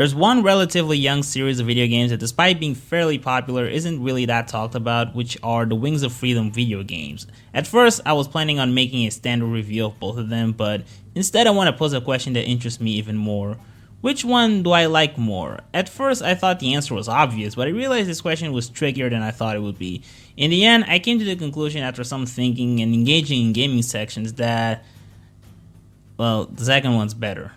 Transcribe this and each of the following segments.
There's one relatively young series of video games that despite being fairly popular isn't really that talked about, which are the Wings of Freedom video games. At first, I was planning on making a standard review of both of them, but instead I want to pose a question that interests me even more. Which one do I like more? At first, I thought the answer was obvious, but I realized this question was trickier than I thought it would be. In the end, I came to the conclusion after some thinking and engaging in gaming sections that, well, the second one's better.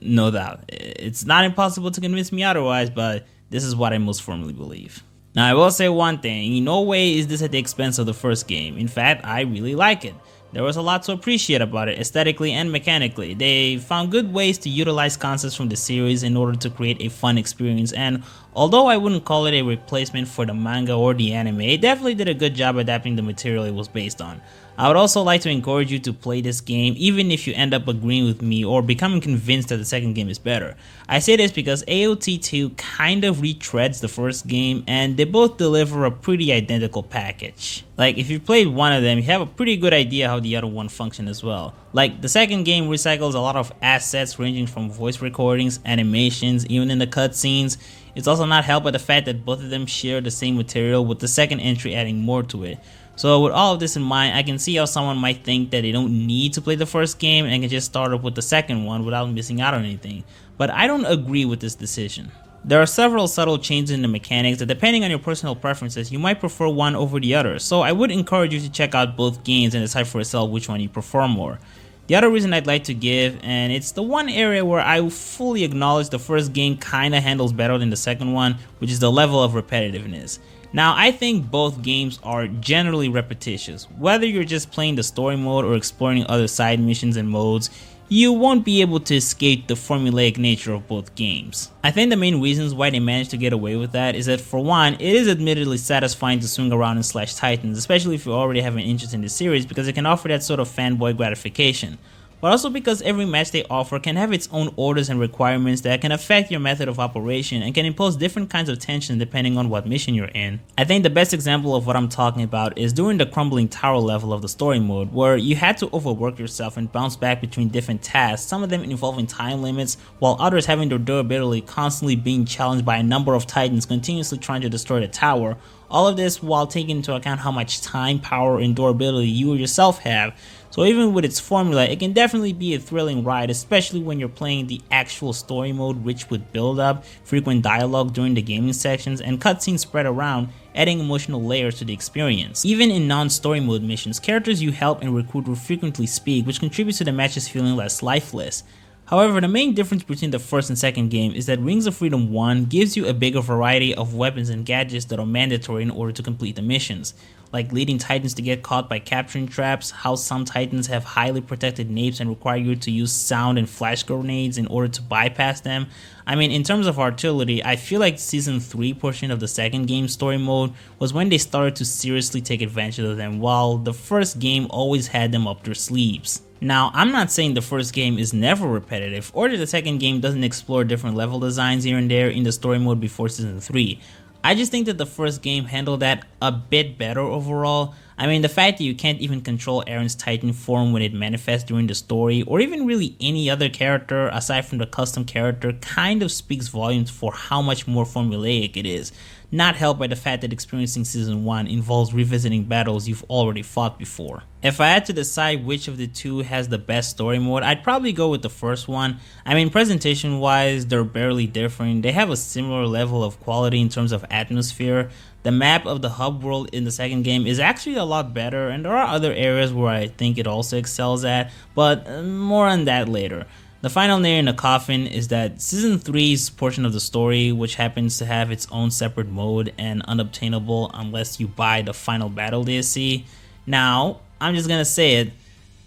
No doubt. It's not impossible to convince me otherwise, but this is what I most firmly believe. Now, I will say one thing, in no way is this at the expense of the first game. In fact, I really like it. There was a lot to appreciate about it, aesthetically and mechanically. They found good ways to utilize concepts from the series in order to create a fun experience, and although I wouldn't call it a replacement for the manga or the anime, it definitely did a good job adapting the material it was based on. I would also like to encourage you to play this game even if you end up agreeing with me or becoming convinced that the second game is better. I say this because AOT 2 kind of retreads the first game and they both deliver a pretty identical package. Like, if you played one of them, you have a pretty good idea how the other one functions as well. Like, the second game recycles a lot of assets ranging from voice recordings, animations, even in the cutscenes. It's also not helped by the fact that both of them share the same material, with the second entry adding more to it. So with all of this in mind, I can see how someone might think that they don't need to play the first game and can just start up with the second one without missing out on anything. But I don't agree with this decision. There are several subtle changes in the mechanics that, depending on your personal preferences, you might prefer one over the other. So I would encourage you to check out both games and decide for yourself which one you prefer more. The other reason I'd like to give, and it's the one area where I fully acknowledge the first game kinda handles better than the second one, which is the level of repetitiveness. Now, I think both games are generally repetitious. Whether you're just playing the story mode or exploring other side missions and modes, you won't be able to escape the formulaic nature of both games. I think the main reasons why they managed to get away with that is that, for one, it is admittedly satisfying to swing around and slash titans, especially if you already have an interest in the series, because it can offer that sort of fanboy gratification. But also because every match they offer can have its own orders and requirements that can affect your method of operation and can impose different kinds of tension depending on what mission you're in. I think the best example of what I'm talking about is during the crumbling tower level of the story mode, where you had to overwork yourself and bounce back between different tasks, some of them involving time limits, while others having their durability constantly being challenged by a number of titans continuously trying to destroy the tower. All of this while taking into account how much time, power, and durability you yourself have. So even with its formula, it can definitely be a thrilling ride, especially when you're playing the actual story mode, rich with build-up, frequent dialogue during the gaming sections, and cutscenes spread around, adding emotional layers to the experience. Even in non-story mode missions, characters you help and recruit will frequently speak, which contributes to the matches feeling less lifeless. However, the main difference between the first and second game is that Wings of Freedom 1 gives you a bigger variety of weapons and gadgets that are mandatory in order to complete the missions, like leading titans to get caught by capturing traps, how some titans have highly protected napes and require you to use sound and flash grenades in order to bypass them. I mean, in terms of artillery, I feel like Season 3 portion of the second game story mode was when they started to seriously take advantage of them, while the first game always had them up their sleeves. Now, I'm not saying the first game is never repetitive, or that the second game doesn't explore different level designs here and there in the story mode before Season 3. I just think that the first game handled that a bit better overall. I mean, the fact that you can't even control Eren's Titan form when it manifests during the story, or even really any other character aside from the custom character, kind of speaks volumes for how much more formulaic it is. Not helped by the fact that experiencing Season 1 involves revisiting battles you've already fought before. If I had to decide which of the two has the best story mode, I'd probably go with the first one. I mean, presentation wise, they're barely different. They have a similar level of quality in terms of atmosphere. The map of the hub world in the second game is actually a lot better, and there are other areas where I think it also excels at, but more on that later. The final nail in the coffin is that Season 3's portion of the story, which happens to have its own separate mode and unobtainable unless you buy the final battle DLC. Now, I'm just gonna say it,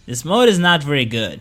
this mode is not very good.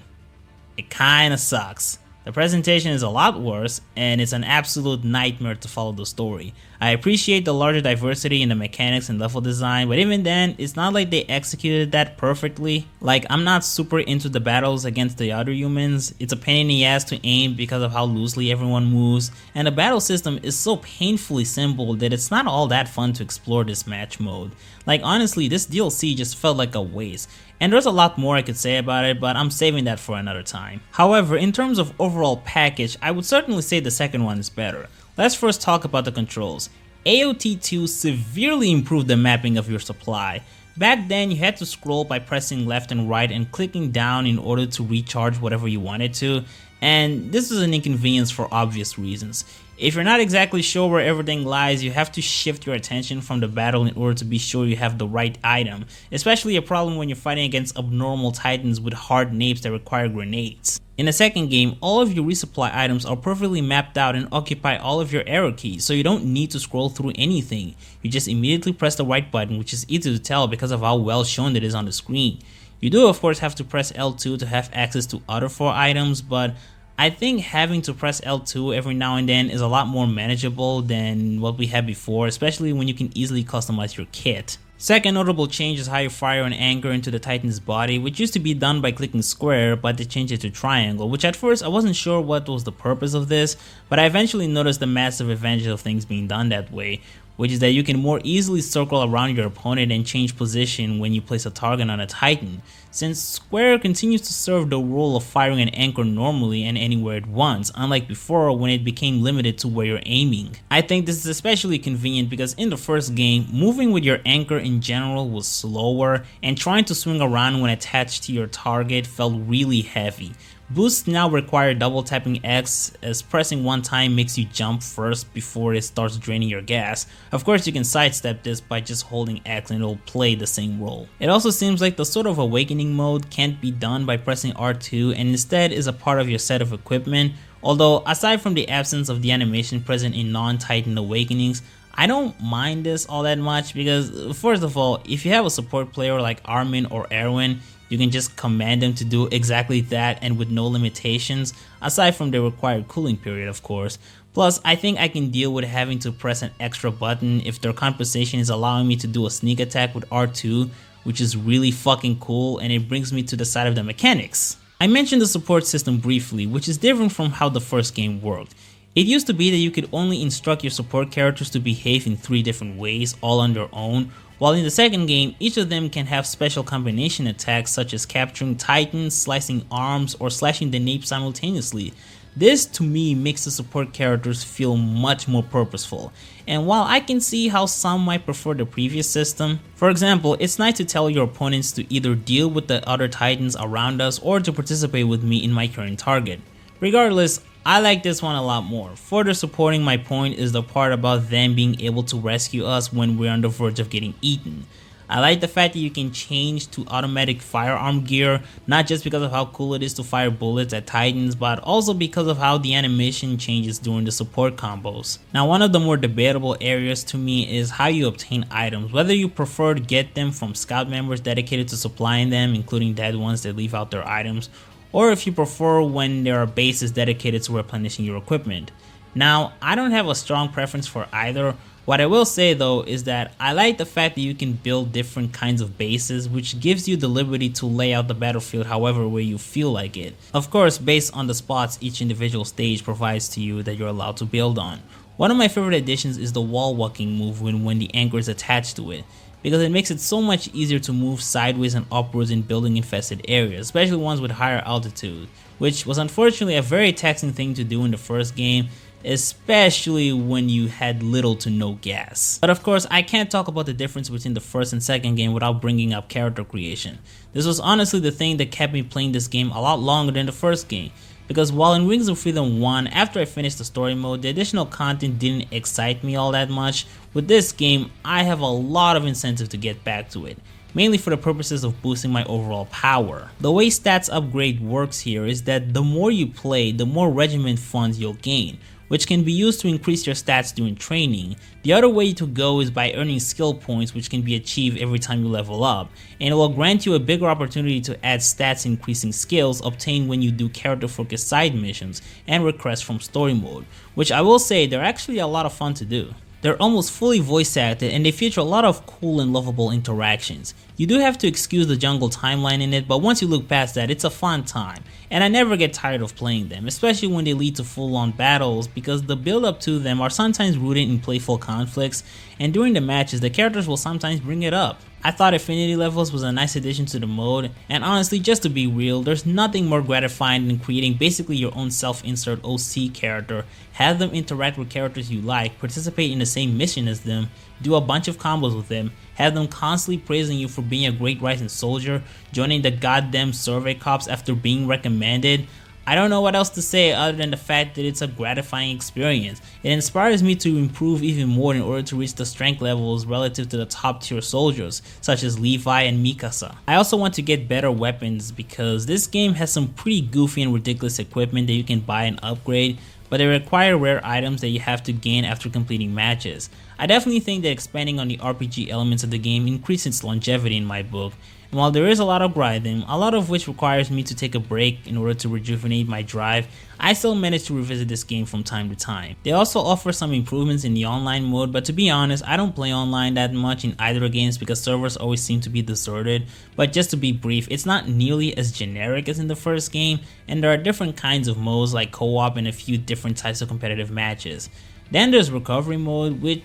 It kinda sucks. The presentation is a lot worse, and it's an absolute nightmare to follow the story. I appreciate the larger diversity in the mechanics and level design, but even then, it's not like they executed that perfectly. Like, I'm not super into the battles against the other humans. It's a pain in the ass to aim because of how loosely everyone moves, and the battle system is so painfully simple that it's not all that fun to explore this match mode. Like, honestly, this DLC just felt like a waste. And there's a lot more I could say about it, but I'm saving that for another time. However, in terms of overall package, I would certainly say the second one is better. Let's first talk about the controls. AOT2 severely improved the mapping of your supply. Back then, you had to scroll by pressing left and right and clicking down in order to recharge whatever you wanted to, and this is an inconvenience for obvious reasons. If you're not exactly sure where everything lies, you have to shift your attention from the battle in order to be sure you have the right item, especially a problem when you're fighting against abnormal titans with hard napes that require grenades. In the second game, all of your resupply items are perfectly mapped out and occupy all of your arrow keys, so you don't need to scroll through anything. You just immediately press the right button, which is easy to tell because of how well shown it is on the screen. You do of course have to press L2 to have access to other 4 items, but I think having to press L2 every now and then is a lot more manageable than what we had before, especially when you can easily customize your kit. Second notable change is how you fire an anchor into the Titan's body, which used to be done by clicking square, but they changed it to triangle, which at first I wasn't sure what was the purpose of this, but I eventually noticed the massive advantage of things being done that way, which is that you can more easily circle around your opponent and change position when you place a target on a Titan, since square continues to serve the role of firing an anchor normally and anywhere it wants, unlike before when it became limited to where you're aiming. I think this is especially convenient because in the first game, moving with your anchor in general was slower, and trying to swing around when attached to your target felt really heavy. Boosts now require double tapping X, as pressing one time makes you jump first before it starts draining your gas. Of course you can sidestep this by just holding X and it'll play the same role. It also seems like the Sword of Awakening mode can't be done by pressing R2 and instead is a part of your set of equipment, although aside from the absence of the animation present in non-Titan Awakenings, I don't mind this all that much because first of all, if you have a support player like Armin or Erwin, you can just command them to do exactly that and with no limitations, aside from the required cooling period of course. Plus, I think I can deal with having to press an extra button if their compensation is allowing me to do a sneak attack with R2, which is really fucking cool, and it brings me to the side of the mechanics. I mentioned the support system briefly, which is different from how the first game worked. It used to be that you could only instruct your support characters to behave in 3 different ways, all on their own, while in the second game, each of them can have special combination attacks such as capturing titans, slicing arms, or slashing the nape simultaneously. This to me makes the support characters feel much more purposeful, and while I can see how some might prefer the previous system, for example, it's nice to tell your opponents to either deal with the other titans around us or to participate with me in my current target. Regardless, I like this one a lot more. Further supporting my point is the part about them being able to rescue us when we're on the verge of getting eaten. I like the fact that you can change to automatic firearm gear, not just because of how cool it is to fire bullets at titans, but also because of how the animation changes during the support combos. Now, one of the more debatable areas to me is how you obtain items, whether you prefer to get them from scout members dedicated to supplying them, including dead ones that leave out their items, or if you prefer when there are bases dedicated to replenishing your equipment. Now, I don't have a strong preference for either. What I will say though is that I like the fact that you can build different kinds of bases, which gives you the liberty to lay out the battlefield however way you feel like it. Of course, based on the spots each individual stage provides to you that you're allowed to build on. One of my favorite additions is the wall walking move when the anchor is attached to it, because it makes it so much easier to move sideways and upwards in building infested areas, especially ones with higher altitude, which was unfortunately a very taxing thing to do in the first game, especially when you had little to no gas. But of course, I can't talk about the difference between the first and second game without bringing up character creation. This was honestly the thing that kept me playing this game a lot longer than the first game, because while in Wings of Freedom 1, after I finished the story mode, the additional content didn't excite me all that much. With this game, I have a lot of incentive to get back to it, mainly for the purposes of boosting my overall power. The way stats upgrade works here is that the more you play, the more regiment funds you'll gain, which can be used to increase your stats during training. The other way to go is by earning skill points, which can be achieved every time you level up, and it will grant you a bigger opportunity to add stats increasing skills obtained when you do character focused side missions and requests from story mode, which I will say they're actually a lot of fun to do. They're almost fully voice acted and they feature a lot of cool and lovable interactions. You do have to excuse the jungle timeline in it, but once you look past that, it's a fun time, and I never get tired of playing them, especially when they lead to full-on battles, because the build-up to them are sometimes rooted in playful conflicts, and during the matches the characters will sometimes bring it up. I thought Affinity Levels was a nice addition to the mode, and honestly, just to be real, there's nothing more gratifying than creating basically your own self-insert OC character, have them interact with characters you like, participate in the same mission as them, do a bunch of combos with them, have them constantly praising you for being a great Rising soldier, joining the goddamn survey cops after being recommended. I don't know what else to say other than the fact that it's a gratifying experience. It inspires me to improve even more in order to reach the strength levels relative to the top tier soldiers, such as Levi and Mikasa. I also want to get better weapons because this game has some pretty goofy and ridiculous equipment that you can buy and upgrade, but they require rare items that you have to gain after completing matches. I definitely think that expanding on the RPG elements of the game increases its longevity in my book. And while there is a lot of grinding, a lot of which requires me to take a break in order to rejuvenate my drive, I still manage to revisit this game from time to time. They also offer some improvements in the online mode, but to be honest, I don't play online that much in either games because servers always seem to be deserted. But just to be brief, it's not nearly as generic as in the first game, and there are different kinds of modes like co-op and a few different types of competitive matches. Then there's recovery mode, which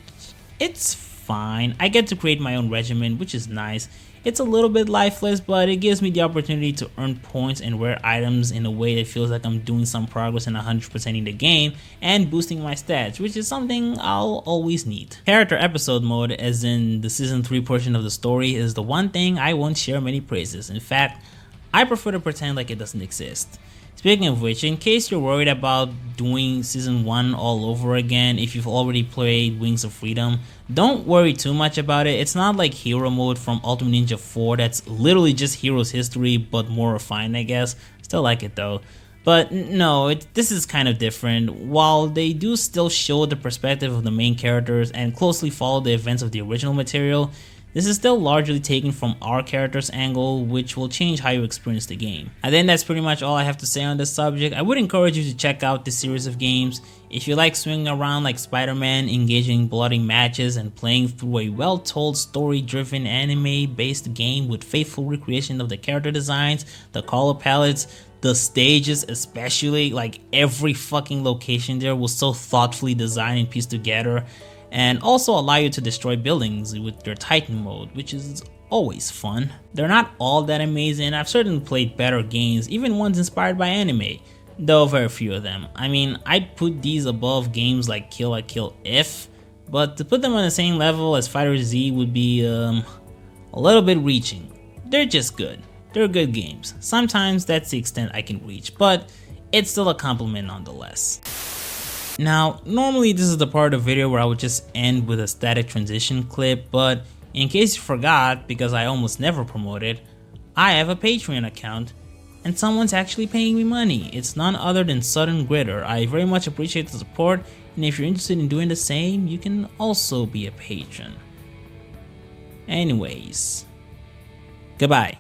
it's fine. I get to create my own regimen, which is nice. It's a little bit lifeless, but it gives me the opportunity to earn points and rare items in a way that feels like I'm doing some progress in 100%ing the game and boosting my stats, which is something I'll always need. Character episode mode, as in the season 3 portion of the story, is the one thing I won't share many praises. In fact, I prefer to pretend like it doesn't exist. Speaking of which, in case you're worried about doing Season 1 all over again if you've already played Wings of Freedom, don't worry too much about it. It's not like Hero Mode from Ultimate Ninja 4 that's literally just Hero's history but more refined, I guess. Still like it though. But no, this is kind of different. While they do still show the perspective of the main characters and closely follow the events of the original material, this is still largely taken from our character's angle, which will change how you experience the game. I think that's pretty much all I have to say on this subject. I would encourage you to check out this series of games. If you like swinging around like Spider-Man, engaging in bloody matches, and playing through a well-told, story-driven, anime-based game with faithful recreation of the character designs, the color palettes, the stages especially, like every fucking location there was so thoughtfully designed and pieced together, and also allow you to destroy buildings with their Titan mode, which is always fun. They're not all that amazing. I've certainly played better games, even ones inspired by anime, though very few of them. I mean, I'd put these above games like Kill la Kill if, but to put them on the same level as FighterZ would be a little bit reaching. They're just good. They're good games. Sometimes that's the extent I can reach, but it's still a compliment nonetheless. Now, normally this is the part of the video where I would just end with a static transition clip, but in case you forgot, because I almost never promote it, I have a Patreon account, and someone's actually paying me money. It's none other than Sudden Gritter. I very much appreciate the support, and if you're interested in doing the same, you can also be a patron. Anyways, goodbye.